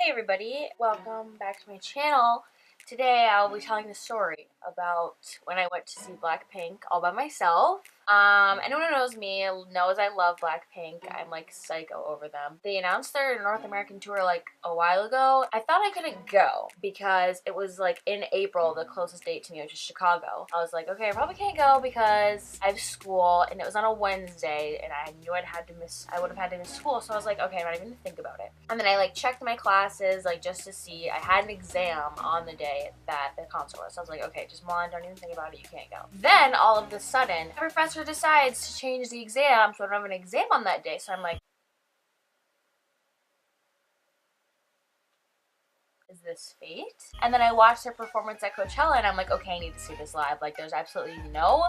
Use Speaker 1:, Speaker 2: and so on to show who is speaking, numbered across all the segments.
Speaker 1: Hey everybody, welcome back to my channel. Today I'll be telling the story about when I went to see Blackpink all by myself. Anyone who knows me knows I love Blackpink. I'm like psycho over them. They announced their North American tour like a while ago. I thought I couldn't go because it was like in April, the closest date to me, which is Chicago. I was like, okay, I probably can't go because I have school and it was on a Wednesday and I knew I would have had to miss school. So I was like, okay, I'm not even gonna think about it. And then I like checked my classes like just to see. I had an exam on the day that the concert was. So I was like, okay, just Milan, don't even think about it, you can't go. Then all of a sudden, a professor decides to change the exam, so I don't have an exam on that day. So I'm like, is this fate? And then I watched their performance at Coachella and I'm like, okay, I need to see this live. Like, there's absolutely no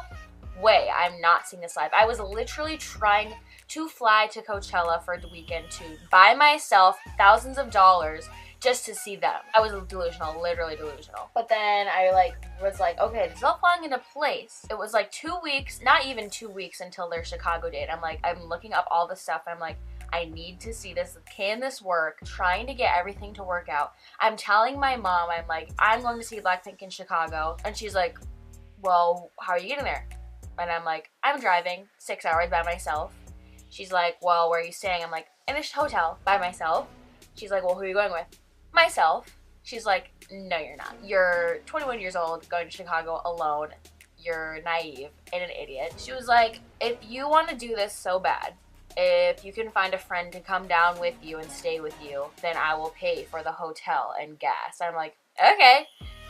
Speaker 1: way I'm not seeing this live. I was literally trying to fly to Coachella for the weekend to buy myself thousands of dollars just to see them. I was delusional, literally delusional. But then I was like, okay, this is all falling into place. It was like 2 weeks, not even 2 weeks until their Chicago date. I'm looking up all this stuff. I'm like, I need to see this. Can this work? Trying to get everything to work out. I'm telling my mom, I'm like, I'm going to see Blackpink in Chicago. And she's like, well, how are you getting there? And I'm like, I'm driving 6 hours by myself. She's like, well, where are you staying? I'm like, in a hotel by myself. She's like, well, who are you going with? Myself. She's like, no, you're not. You're 21 years old, going to Chicago alone. You're naive and an idiot. She was like, if you want to do this so bad, if you can find a friend to come down with you and stay with you, then I will pay for the hotel and gas. I'm like, okay.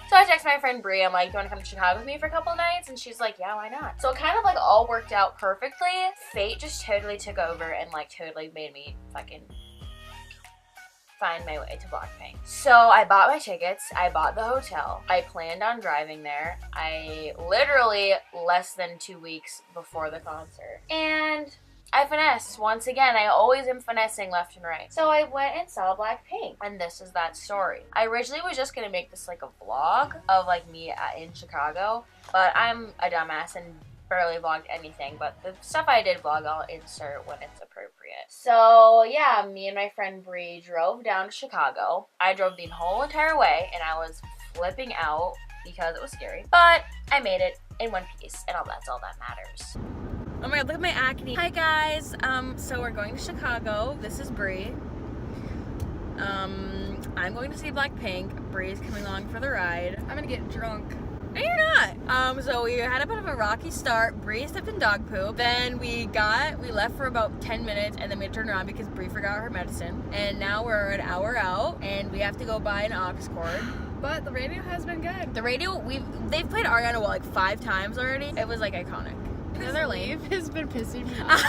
Speaker 1: So I text my friend Brie, I'm like, you want to come to Chicago with me for a couple of nights? And she's like, yeah, why not? So it kind of like all worked out perfectly. Fate just totally took over and like totally made me fucking find my way to Blackpink. So I bought my tickets, I bought the hotel, I planned on driving there. I literally less than 2 weeks before the concert. And I finessed. Once again, I always am finessing left and right. So I went and saw Blackpink, and this is that story. I originally was just gonna make this like a vlog of like me in Chicago, but I'm a dumbass and barely vlogged anything, but the stuff I did vlog I'll insert when it's appropriate. So yeah, me and my friend Brie drove down to Chicago. I drove the whole entire way and I was flipping out because it was scary, but I made it in one piece and that's all that matters. Oh my god, look at my acne. Hi guys, so we're going to Chicago. This is Brie. I'm going to see Blackpink. Brie's coming along for the ride.
Speaker 2: I'm gonna get drunk.
Speaker 1: No, you're not. So we had a bit of a rocky start. Brie stepped in dog poop. Then we left for about 10 minutes and then we had to turn around because Brie forgot her medicine. And now we're an hour out and we have to go buy an aux cord.
Speaker 2: But the radio has been good.
Speaker 1: The radio, they've played Ariana like 5 times already. It was like iconic.
Speaker 2: Their leave has been pissing me off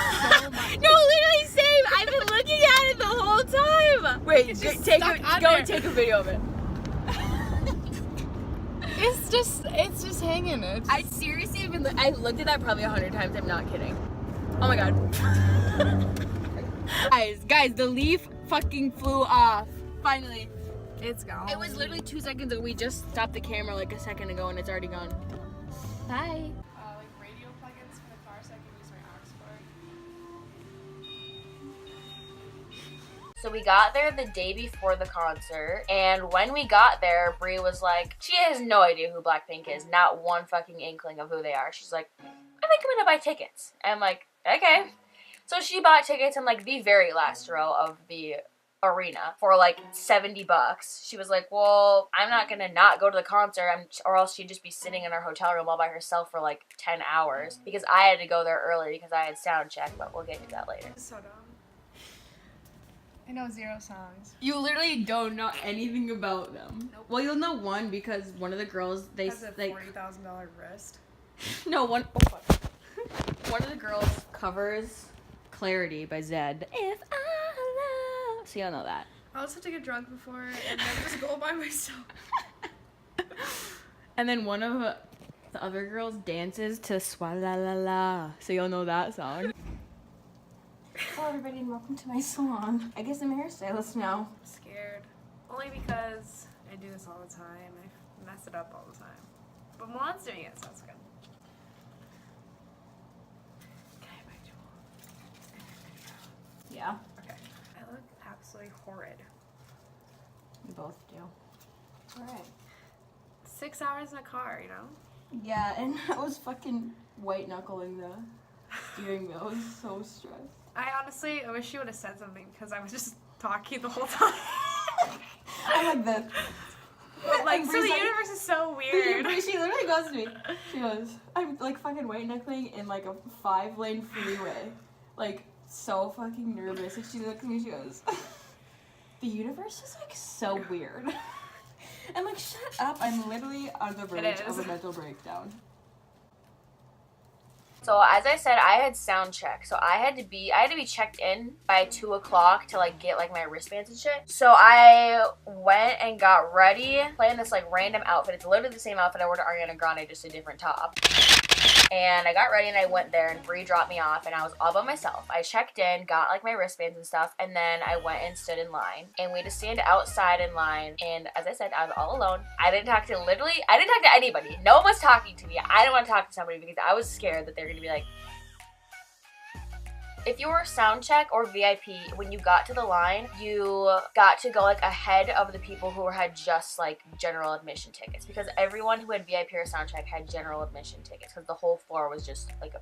Speaker 2: so much.
Speaker 1: No, literally same. I've been looking at it the whole time. Wait, take a video of it.
Speaker 2: It's just hanging.
Speaker 1: I seriously have been. I've looked at that probably 100 times. I'm not kidding. Oh my god. guys, the leaf fucking flew off. Finally,
Speaker 2: it's gone.
Speaker 1: It was literally 2 seconds ago. We just stopped the camera like a second ago, and it's already gone. Bye.
Speaker 2: Radio plugins for the car so I can use my aux cord.
Speaker 1: So we got there the day before the concert, and when we got there, Brie was like, she has no idea who Blackpink is, not one fucking inkling of who they are. She's like, I think I'm gonna buy tickets. And I'm like, okay. So she bought tickets in like the very last row of the arena for like $70. She was like, well, I'm not gonna not go to the concert, or else she'd just be sitting in her hotel room all by herself for like 10 hours because I had to go there early because I had sound check, but we'll get to that later.
Speaker 2: So dumb. I know 0 songs.
Speaker 1: You literally don't know anything about them.
Speaker 2: Nope.
Speaker 1: Well, you'll know one because one of the girls, they
Speaker 2: has a
Speaker 1: like
Speaker 2: $40,000 wrist.
Speaker 1: no one. Oh, fuck. One of the girls covers "Clarity" by Zedd. If I love, so you'll know that.
Speaker 2: I'll just have to get drunk before and then just go by myself.
Speaker 1: And then one of the other girls dances to "Swala La La," so you'll know that song. Hello everybody and welcome to my salon. I guess I'm a hairstylist now.
Speaker 2: I'm scared. Only because I do this all the time. I mess it up all the time. But Milan's doing it, so it's good. Can I have my tool?
Speaker 1: Yeah.
Speaker 2: Okay. I look absolutely horrid.
Speaker 3: both do. Alright.
Speaker 2: 6 hours in a car, you know?
Speaker 3: Yeah, and I was fucking white knuckling the steering wheel. I was so stressed.
Speaker 2: I wish you would have said something because I was just talking the whole time.
Speaker 3: I'm like this.
Speaker 2: But like, so the universe is so weird.
Speaker 3: She literally goes to me. She goes, I'm like fucking white knuckling in like a 5-lane freeway. Like, so fucking nervous. And she looks at me and she goes, the universe is like so weird. I'm like, shut up. I'm literally on the verge of a mental breakdown.
Speaker 1: So as I said, I had sound check. So I had to be checked in by 2 o'clock to like get like my wristbands and shit. So I went and got ready, playing this like random outfit. It's literally the same outfit I wore to Ariana Grande, just a different top. And I got ready and I went there and Bree dropped me off and I was all by myself. I checked in, got like my wristbands and stuff, and then I went and stood in line. And we had to stand outside in line. And as I said, I was all alone. I didn't talk to anybody. No one was talking to me. I didn't want to talk to somebody because I was scared that they're gonna be like, if you were sound check or VIP, when you got to the line, you got to go like ahead of the people who had just like general admission tickets, because everyone who had VIP or sound check had general admission tickets because the whole floor was just like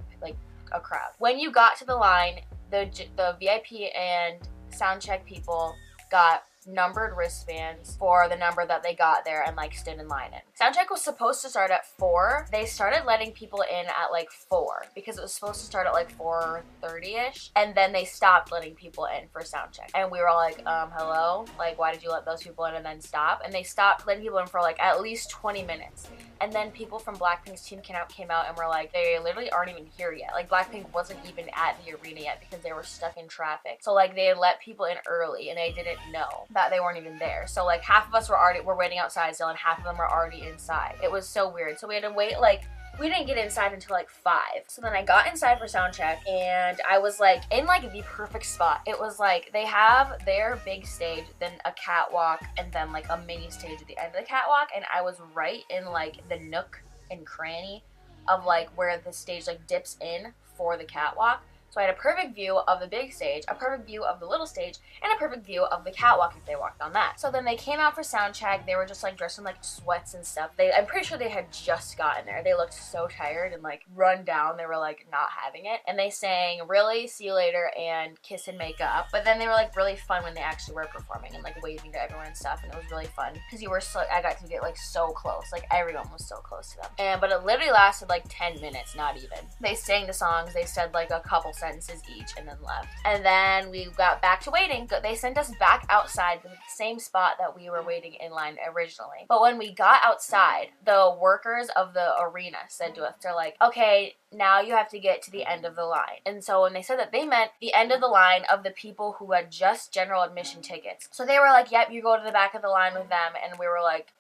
Speaker 1: a crowd. When you got to the line, the VIP and sound check people got numbered wristbands for the number that they got there and like stood in line in. Soundcheck was supposed to start at 4. They started letting people in at like 4 because it was supposed to start at like 4:30ish, and then they stopped letting people in for soundcheck. And we were all like, hello? Like, why did you let those people in and then stop? And they stopped letting people in for like at least 20 minutes. And then people from BLACKPINK's team came out and were like, they literally aren't even here yet. Like, BLACKPINK wasn't even at the arena yet because they were stuck in traffic. So like, they had let people in early and they didn't know that they weren't even there. So like, half of us were waiting outside still and half of them were already inside. It was so weird. So we had to wait like, we didn't get inside until like 5. So then I got inside for soundcheck and I was like in like the perfect spot. It was like they have their big stage, then a catwalk, and then like a mini stage at the end of the catwalk, and I was right in like the nook and cranny of like where the stage like dips in for the catwalk. So I had a perfect view of the big stage, a perfect view of the little stage, and a perfect view of the catwalk if they walked on that. So then they came out for sound check. They were just like dressed in like sweats and stuff. I'm pretty sure they had just gotten there. They looked so tired and like run down. They were like not having it. And they sang Really, See You Later, and Kiss and Make Up. But then they were like really fun when they actually were performing and like waving to everyone and stuff. And it was really fun because I got to get like so close. Like everyone was so close to them. But it literally lasted like 10 minutes, not even. They sang the songs. They said like a couple sentences each and then left. And then we got back to waiting. They sent us back outside to the same spot that we were waiting in line originally. But when we got outside, the workers of the arena said to us, they're like, okay, now you have to get to the end of the line. And so when they said that, they meant the end of the line of the people who had just general admission tickets. So they were like, yep, you go to the back of the line with them. And we were like,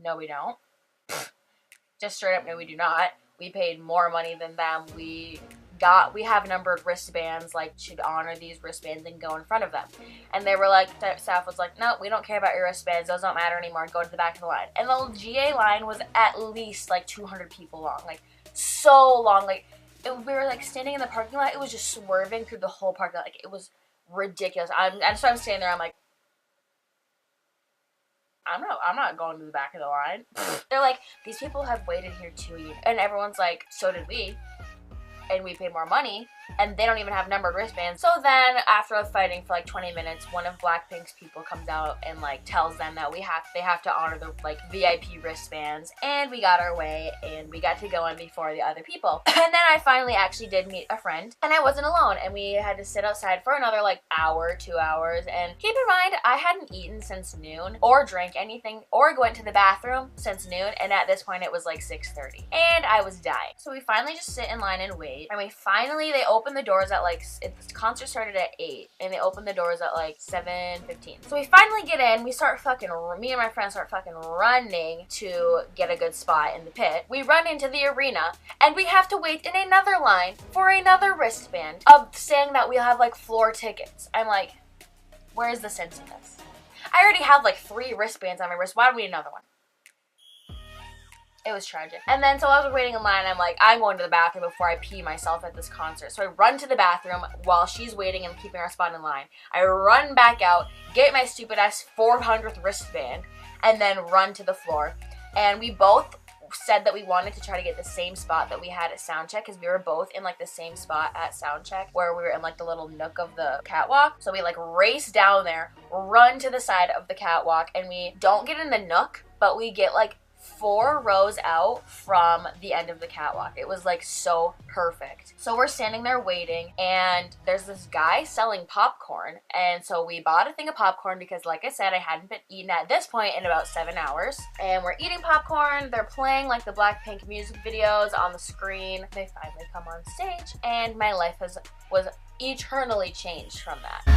Speaker 1: no, we don't. Just straight up, no, we do not. We paid more money than them. We have numbered wristbands, like, to honor these wristbands and go in front of them. And they were like, the staff was like, no, we don't care about your wristbands. Those don't matter anymore. Go to the back of the line. And the GA line was at least like 200 people long. Like, so long. Like, we were like standing in the parking lot. It was just swerving through the whole parking lot. Like, it was ridiculous. I'm standing there. I'm like, I'm not going to the back of the line. They're like, these people have waited here 2 years. And everyone's like, so did we. And we paid more money, and they don't even have numbered wristbands. So then, after fighting for like 20 minutes, one of BLACKPINK's people comes out and like tells them that they have to honor the like VIP wristbands, and we got our way, and we got to go in before the other people. And then I finally actually did meet a friend, and I wasn't alone, and we had to sit outside for another like hour, 2 hours. And keep in mind, I hadn't eaten since noon, or drank anything, or went to the bathroom since noon, and at this point it was like 6:30, and I was dying. So we finally just sit in line and wait. And they opened the doors at like, the concert started at 8, and they opened the doors at like 7:15. So we finally get in, me and my friends start fucking running to get a good spot in the pit. We run into the arena, and we have to wait in another line for another wristband of saying that we have like floor tickets. I'm like, where is the sense in this? I already have like 3 wristbands on my wrist. Why do we need another one? It was tragic. And then so I was waiting in line. I'm like, I'm going to the bathroom before I pee myself at this concert. So I run to the bathroom while she's waiting and keeping our spot in line. I run back out, get my stupid ass 400th wristband, and then run to the floor. And we both said that we wanted to try to get the same spot that we had at soundcheck, because we were both in like the same spot at soundcheck where we were in like the little nook of the catwalk. So we like race down there, run to the side of the catwalk, and we don't get in the nook, but we get like 4 rows out from the end of the catwalk. It was like so perfect. So we're standing there waiting, and there's this guy selling popcorn, and so we bought a thing of popcorn because, like I said, I hadn't been eating at this point in about 7 hours. And we're eating popcorn. They're playing like the BLACKPINK music videos on the screen. They finally come on stage, and my life was eternally changed from that.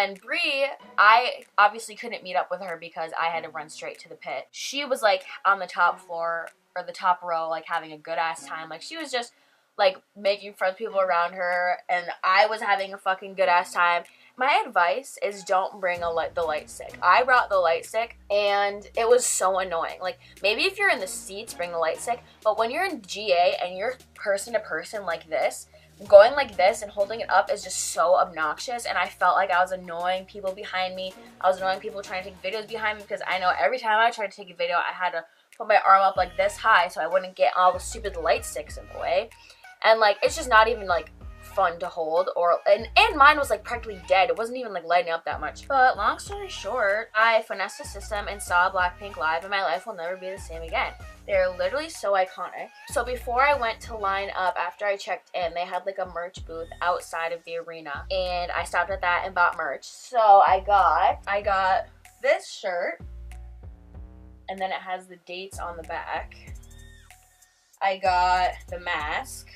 Speaker 1: then Brie, I obviously couldn't meet up with her because I had to run straight to the pit. She was like on the top floor or the top row, like having a good ass time. Like she was just like making friends with people around her, and I was having a fucking good ass time. My advice is don't bring the light stick. I brought the light stick and it was so annoying. Like maybe if you're in the seats, bring the light stick, but when you're in GA and you're person to person like this, going like this and holding it up is just so obnoxious, and I felt like I was annoying people behind me. I was annoying people trying to take videos behind me because I know every time I tried to take a video, I had to put my arm up like this high so I wouldn't get all the stupid light sticks in the way. And like it's just not even like fun to hold, or and mine was like practically dead. It wasn't even like lighting up that much. But long story short, I finessed the system and saw BLACKPINK live, and my life will never be the same again. They're literally so iconic. So before I went to line up, after I checked in, they had like a merch booth outside of the arena, and I stopped at that and bought merch. So I got this shirt, and then it has the dates on the back. I got the mask.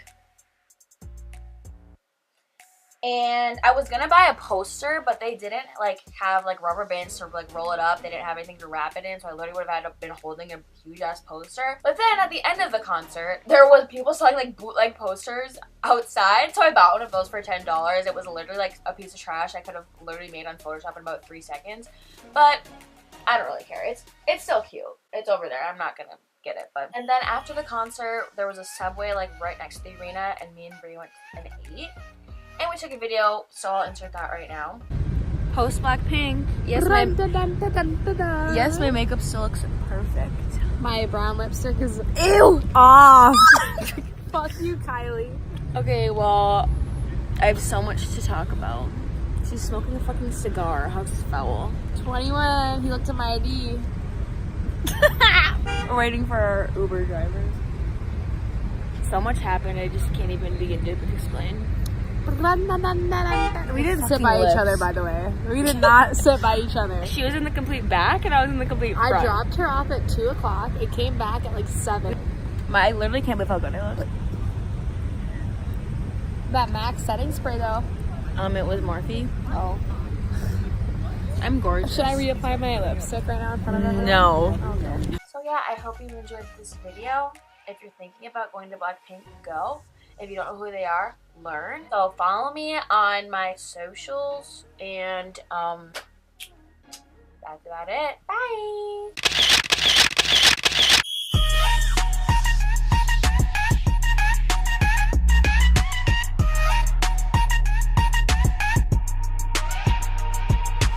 Speaker 1: And I was gonna buy a poster, but they didn't like have like rubber bands to like roll it up. They didn't have anything to wrap it in, so I literally would have been holding a huge ass poster. But then at the end of the concert, there was people selling like bootleg posters outside, so I bought one of those for $10. It was literally like a piece of trash I could have literally made on Photoshop in about 3 seconds. But I don't really care. It's still cute. It's over there. I'm not gonna get it. But and then after the concert, there was a Subway like right next to the arena, and me and Brie went and ate. And we took a video, so I'll insert that right now.
Speaker 2: Post BLACKPINK.
Speaker 3: Yes, my makeup still looks perfect.
Speaker 2: My brown lipstick is ew off. Fuck you, Kylie.
Speaker 3: Okay, well, I have so much to talk about. She's smoking a fucking cigar. How foul.
Speaker 2: 21. He looked at my ID.
Speaker 3: We're waiting for our Uber driver. So much happened, I just can't even begin to explain.
Speaker 2: We didn't sit by each other, by the way. We did not sit by each other.
Speaker 3: She was in the complete back and I was in the complete front.
Speaker 2: I dropped her off at 2 o'clock. It came back at like 7.
Speaker 3: I literally can't believe how good I look.
Speaker 2: That MAC setting spray though.
Speaker 3: It was Morphe.
Speaker 2: Oh.
Speaker 3: I'm gorgeous.
Speaker 2: Should I reapply my lipstick right now in front of her?
Speaker 3: No.
Speaker 2: Okay.
Speaker 1: So yeah, I hope you enjoyed this video. If you're thinking about going to BLACKPINK, go. If you don't know who they are, learn. So follow me on my socials, and that's about it. Bye!